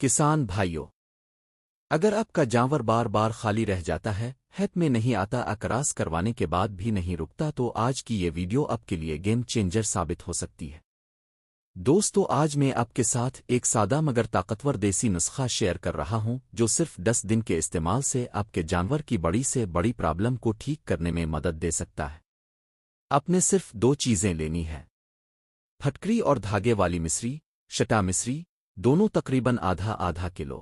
किसान भाइयों, अगर आपका जानवर बार बार खाली रह जाता है, हेत में नहीं आता, अकरास करवाने के बाद भी नहीं रुकता, तो आज की ये वीडियो आपके लिए गेम चेंजर साबित हो सकती है। दोस्तों, आज मैं आपके साथ एक सादा मगर ताकतवर देसी नुस्खा शेयर कर रहा हूं, जो सिर्फ 10 दिन के इस्तेमाल से आपके जानवर की बड़ी से बड़ी प्रॉब्लम को ठीक करने में मदद दे सकता है। आपने सिर्फ 2 चीजें लेनी है: फटकरी और धागे वाली मिश्री, शटा मिश्री, दोनों तकरीबन आधा आधा किलो।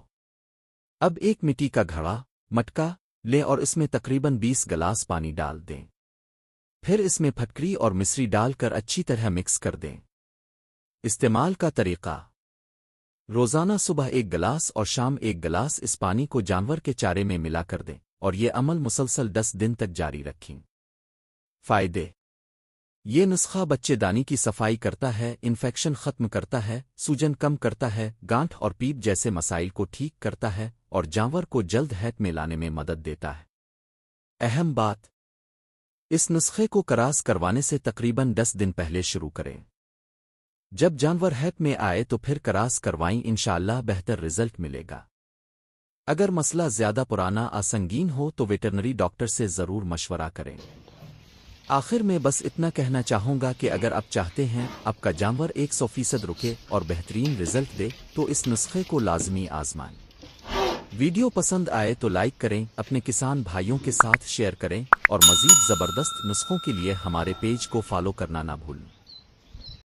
अब एक मिट्टी का घड़ा मटका लें और इसमें तकरीबन 20 गिलास पानी डाल दें। फिर इसमें फटकरी और मिश्री डालकर अच्छी तरह मिक्स कर दें। इस्तेमाल का तरीका: रोजाना सुबह 1 गिलास और शाम 1 गिलास इस पानी को जानवर के चारे में मिला कर दें और ये अमल मुसलसल 10 दिन तक जारी रखें। फायदे: ये नुस्खा बच्चेदानी की सफाई करता है, इन्फेक्शन खत्म करता है, सूजन कम करता है, गांठ और पीप जैसे मसाइल को ठीक करता है और जानवर को जल्द हैत में लाने में मदद देता है। अहम बात: इस नुस्खे को करास करवाने से तकरीबन 10 दिन पहले शुरू करें। जब जानवर हैत में आए तो फिर करास करवाएं, इंशाअल्लाह बेहतर रिजल्ट मिलेगा। अगर मसला ज्यादा पुराना या संगीन हो तो वेटरनरी डॉक्टर से जरूर मशवरा करें। आखिर में बस इतना कहना चाहूँगा कि अगर आप चाहते हैं आपका जानवर 100% रुके और बेहतरीन रिजल्ट दे, तो इस नुस्खे को लाजमी आजमाएं। वीडियो पसंद आए तो लाइक करें, अपने किसान भाइयों के साथ शेयर करें और मज़ीद ज़बरदस्त नुस्खों के लिए हमारे पेज को फॉलो करना ना भूलें।